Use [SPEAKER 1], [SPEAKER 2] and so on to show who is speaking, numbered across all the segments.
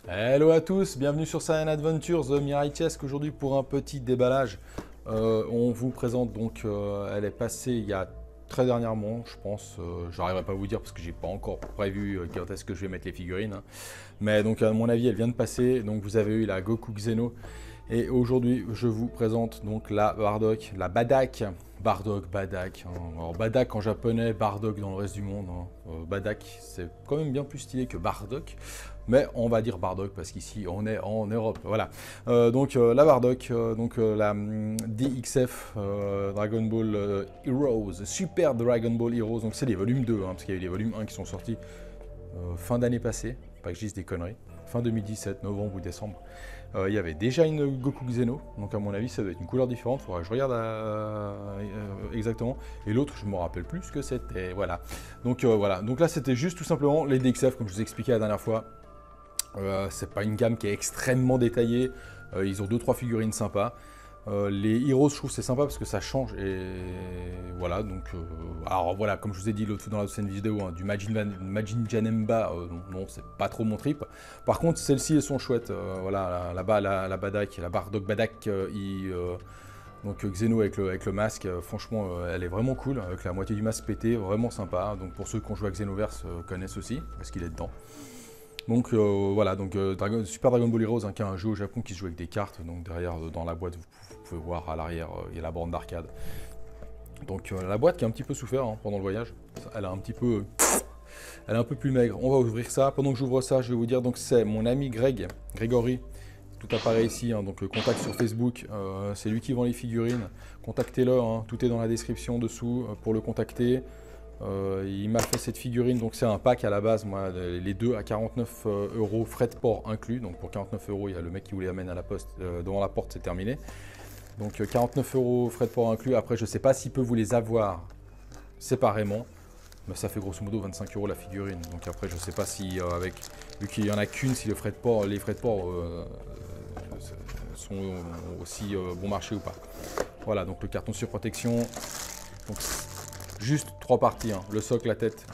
[SPEAKER 1] Hello à tous, bienvenue sur Saiyan Adventures Mirai Chess. Aujourd'hui pour un petit déballage, on vous présente donc, elle est passée il y a très dernièrement, je pense, j'arriverai pas à vous dire parce que j'ai pas encore prévu quand est-ce que je vais mettre les figurines, hein. Mais donc à mon avis elle vient de passer, donc vous avez eu la Goku Xeno. Et aujourd'hui, je vous présente donc la Bardock, la Badak. Bardock, Badak, hein. Alors Badak en japonais, Bardock dans le reste du monde, hein. Badak, c'est quand même bien plus stylé que Bardock. Mais on va dire Bardock parce qu'ici on est en Europe. Voilà. La Bardock, la DXF Dragon Ball Heroes, Super Dragon Ball Heroes. Donc c'est les volumes 2, hein, parce qu'il y a eu les volumes 1 qui sont sortis fin d'année passée. Pas que je dise des conneries. Fin 2017, novembre ou décembre. Il y avait déjà une Goku Xeno, donc à mon avis ça doit être une couleur différente, il faudra que je regarde exactement. Et l'autre, je me rappelle plus ce que c'était, voilà. Voilà, donc là c'était juste tout simplement les DXF, comme je vous ai expliqué la dernière fois. C'est pas une gamme qui est extrêmement détaillée, ils ont 2-3 figurines sympas. Les Heroes, je trouve c'est sympa parce que ça change et voilà, donc alors voilà, comme je vous ai dit l'autre fois dans la deuxième vidéo, hein, du Majin Janemba, non, c'est pas trop mon trip. Par contre, celles-ci elles sont chouettes, voilà, là-bas la Badak, la Bardock Badak, donc Xeno avec le masque, franchement elle est vraiment cool, avec la moitié du masque pété, vraiment sympa. Donc pour ceux qui ont joué à Xenoverse connaissent aussi, parce qu'il est dedans. Donc voilà, donc Super Dragon Ball Heroes, hein, qui est un jeu au Japon qui se joue avec des cartes. Donc derrière, dans la boîte, vous pouvez voir à l'arrière, il y a la borne d'arcade. Donc la boîte qui a un petit peu souffert, hein, pendant le voyage, elle a un petit peu, elle est un peu plus maigre. On va ouvrir ça. Pendant que j'ouvre ça, je vais vous dire, donc c'est mon ami Grégory. Tout apparaît ici, hein, donc le contact sur Facebook, c'est lui qui vend les figurines. Contactez-le, hein, tout est dans la description dessous pour le contacter. Il m'a fait cette figurine, donc c'est un pack à la base, moi, les deux à 49 €, frais de port inclus. Donc pour 49 €, il y a le mec qui vous les amène à la poste, devant la porte, c'est terminé. Donc 49 € frais de port inclus. Après, je sais pas s'il peut vous les avoir séparément, mais ça fait grosso modo 25 € la figurine. Donc après, je sais pas si vu qu'il y en a qu'une, si les frais de port sont aussi bon marché ou pas. Voilà, donc le carton sur protection. Donc, juste 3 parties, hein. Le socle, la tête,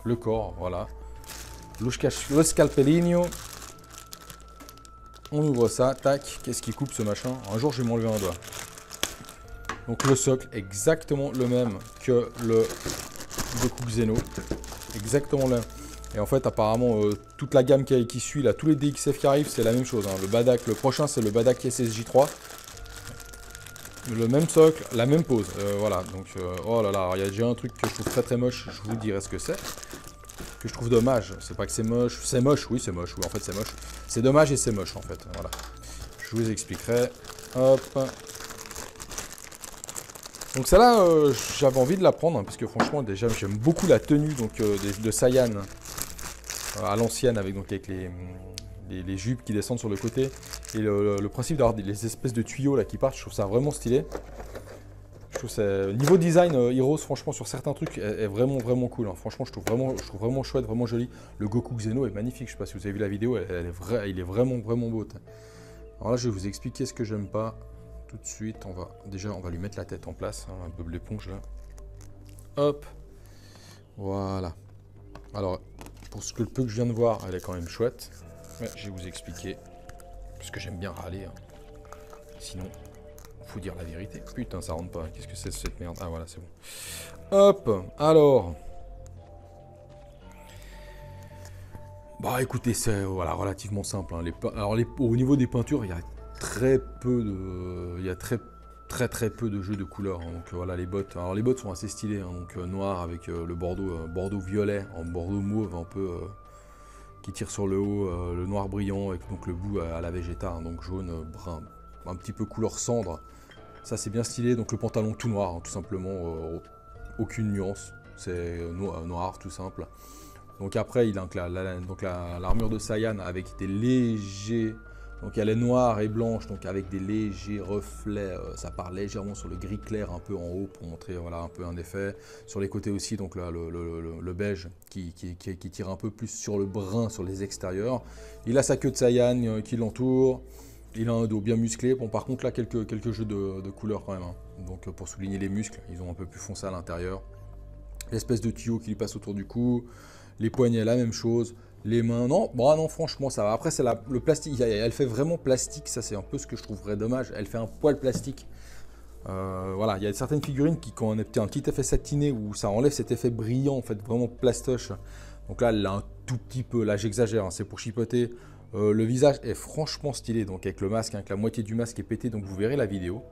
[SPEAKER 1] le corps, voilà. Le scalpelino. On ouvre ça, tac, qu'est-ce qui coupe ce machin? Un jour, je vais m'enlever un doigt. Donc le socle, exactement le même que le Goku Xeno. Exactement le même. Et en fait, apparemment, toute la gamme qui suit, là, tous les DXF qui arrivent, c'est la même chose, hein. Le Badak, le prochain, c'est le Badak SSJ3. Le même socle, la même pose, voilà, donc oh là là, il y a déjà un truc que je trouve très très moche, je vous dirai ce que c'est, que je trouve dommage, c'est pas que c'est moche, oui en fait c'est moche, c'est dommage et c'est moche en fait, voilà, je vous expliquerai, hop, donc celle-là, j'avais envie de la prendre, hein, parce que franchement déjà j'aime beaucoup la tenue donc, de Saiyan, à l'ancienne, avec les jupes qui descendent sur le côté. Et le principe d'avoir les espèces de tuyaux là qui partent, je trouve ça vraiment stylé. Je trouve ça, niveau design, Heroes, franchement, sur certains trucs, est vraiment vraiment cool, hein. Franchement, je trouve vraiment chouette, vraiment joli. Le Goku Xeno est magnifique. Je sais pas si vous avez vu la vidéo, il est vraiment vraiment beau. Alors là, je vais vous expliquer ce que j'aime pas tout de suite. On va lui mettre la tête en place, hein, un peu l'éponge là. Hop, voilà. Alors, pour ce que le peu que je viens de voir, elle est quand même chouette. Ouais, je vais vous expliquer, parce que j'aime bien râler, hein. Sinon, faut dire la vérité. Putain, ça rentre pas. Qu'est-ce que c'est cette merde? Ah voilà, c'est bon. Hop, alors. Bah écoutez, c'est voilà, relativement simple, hein. Au niveau des peintures, il y a très peu de... Il y a très peu de jeux de couleurs, hein. Donc voilà, les bottes. Alors les bottes sont assez stylées, hein. Donc noir avec le bordeaux violet, en bordeaux mauve un peu... qui tire sur le haut, le noir brillant avec donc le bout à la Vegeta, hein, donc jaune, brun, un petit peu couleur cendre. Ça c'est bien stylé, donc le pantalon tout noir, hein, tout simplement, aucune nuance, c'est noir tout simple. Donc après il a l'armure de Saiyan avec des légers, donc elle est noire et blanche, donc avec des légers reflets, ça part légèrement sur le gris clair un peu en haut pour montrer voilà, un peu un effet. Sur les côtés aussi, donc là, le beige qui tire un peu plus sur le brun sur les extérieurs. Il a sa queue de Saiyan qui l'entoure. Il a un dos bien musclé. Bon, par contre là quelques jeux de couleurs quand même, hein. Donc pour souligner les muscles, ils ont un peu plus foncé à l'intérieur. L'espèce de tuyau qui lui passe autour du cou. Les poignets, la même chose. Les mains, non, bah non, franchement, ça va. Après, c'est le plastique. Elle fait vraiment plastique. Ça, c'est un peu ce que je trouverais dommage. Elle fait un poil plastique. Voilà, il y a certaines figurines qui, quand on a un petit effet satiné, où ça enlève cet effet brillant, en fait, vraiment plastoche. Donc là, elle l'a un tout petit peu. Là, j'exagère, hein, c'est pour chipoter. Le visage est franchement stylé. Donc, avec le masque, hein, avec la moitié du masque est pété. Donc, vous verrez la vidéo.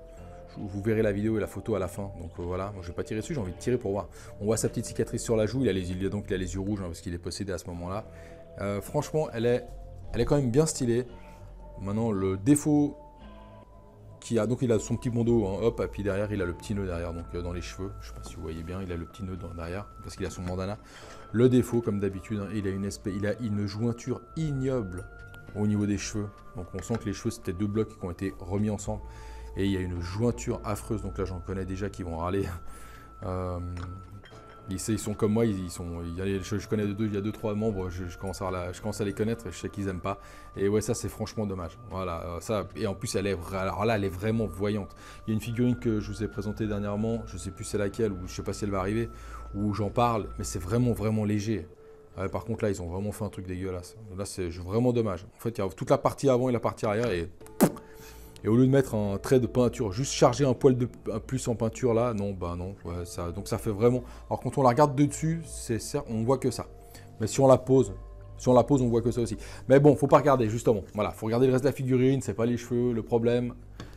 [SPEAKER 1] Vous verrez la vidéo et la photo à la fin. Donc voilà, moi je vais pas tirer dessus, j'ai envie de tirer pour voir. On voit sa petite cicatrice sur la joue, il a les yeux rouges hein, parce qu'il est possédé à ce moment-là. Franchement, elle est quand même bien stylée. Maintenant, le défaut qu'il a, donc il a son petit bandeau, hein, hop, et puis derrière il a le petit nœud derrière, donc dans les cheveux. Je sais pas si vous voyez bien, il a le petit nœud derrière parce qu'il a son bandana. Le défaut, comme d'habitude, hein, il a une jointure ignoble au niveau des cheveux. Donc on sent que les cheveux c'était deux blocs qui ont été remis ensemble. Et il y a une jointure affreuse, donc là j'en connais déjà qui vont râler. Ils sont comme moi, je connais il y a deux, trois membres, je commence à les connaître et je sais qu'ils n'aiment pas. Et ouais, ça c'est franchement dommage. Voilà, ça, et en plus alors là elle est vraiment voyante. Il y a une figurine que je vous ai présentée dernièrement, je ne sais plus c'est laquelle, ou je ne sais pas si elle va arriver, où j'en parle, mais c'est vraiment vraiment léger. Par contre là ils ont vraiment fait un truc dégueulasse. Là c'est vraiment dommage. En fait il y a toute la partie avant et la partie arrière et au lieu de mettre un trait de peinture, juste charger un poil de plus en peinture là, non, bah non. Ouais, donc ça fait vraiment... Alors quand on la regarde de dessus, on voit que ça. Mais si on la pose, on voit que ça aussi. Mais bon, faut pas regarder justement. Voilà, faut regarder le reste de la figurine, c'est pas les cheveux, le problème,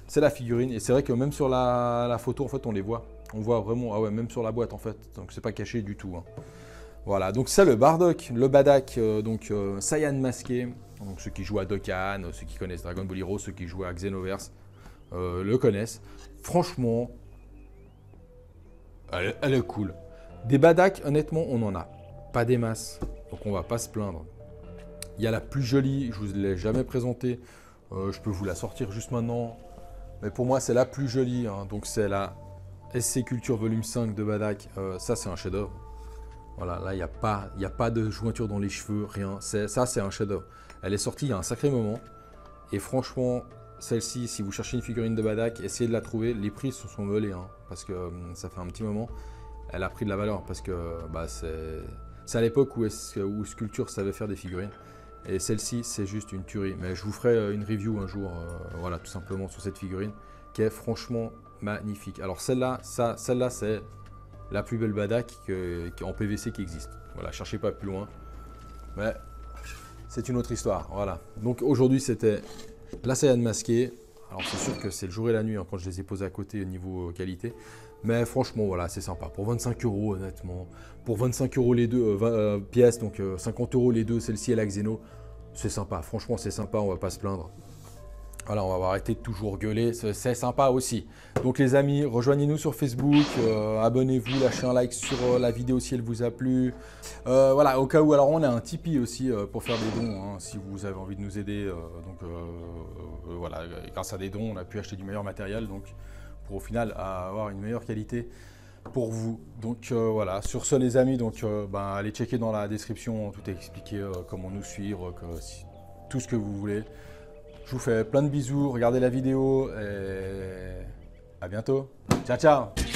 [SPEAKER 1] c'est la figurine. Et c'est vrai que même sur la photo, en fait, on les voit. On voit vraiment, ah ouais, même sur la boîte en fait. Donc c'est pas caché du tout. Hein. Voilà, donc c'est le Bardock, le Badak, Saiyan masqué. Donc ceux qui jouent à Dokkan, ceux qui connaissent Dragon Ball Heroes, ceux qui jouent à Xenoverse le connaissent. Franchement, elle est cool. Des Badak, honnêtement, on en a pas des masses, donc on va pas se plaindre. Il y a la plus jolie, je vous l'ai jamais présentée. Je peux vous la sortir juste maintenant, mais pour moi c'est la plus jolie. Hein. Donc c'est la SC Culture Volume 5 de Badak. Ça c'est un chef-d'œuvre. Voilà, là, il n'y a pas de jointure dans les cheveux, rien. Ça, c'est un chef-d'œuvre. Elle est sortie il y a un sacré moment. Et franchement, celle-ci, si vous cherchez une figurine de Badak, essayez de la trouver. Les prix se sont volés, hein, parce que ça fait un petit moment. Elle a pris de la valeur, parce que bah, c'est à l'époque où Sculpture savait faire des figurines. Et celle-ci, c'est juste une tuerie. Mais je vous ferai une review un jour, voilà, tout simplement, sur cette figurine, qui est franchement magnifique. Alors celle-là, c'est la plus belle Badak en PVC qui existe. Voilà, cherchez pas plus loin. Mais c'est une autre histoire. Voilà. Donc aujourd'hui, c'était la Saiyan masquée. Alors c'est sûr que c'est le jour et la nuit hein, quand je les ai posés à côté au niveau qualité. Mais franchement, voilà, c'est sympa. Pour 25 €, honnêtement. Pour 25 € les deux pièces, donc 50 € les deux, celle-ci et la Xeno. C'est sympa. Franchement, c'est sympa, on va pas se plaindre. Voilà, on va arrêter de toujours gueuler, c'est sympa aussi. Donc les amis, rejoignez-nous sur Facebook, abonnez-vous, lâchez un like sur la vidéo si elle vous a plu. Voilà, au cas où, alors on a un Tipeee aussi pour faire des dons, hein, si vous avez envie de nous aider. Voilà, grâce à des dons, on a pu acheter du meilleur matériel, donc pour au final avoir une meilleure qualité pour vous. Donc voilà, sur ce les amis, donc allez checker dans la description, tout est expliqué, comment nous suivre, tout ce que vous voulez. Je vous fais plein de bisous, regardez la vidéo et à bientôt. Ciao, ciao!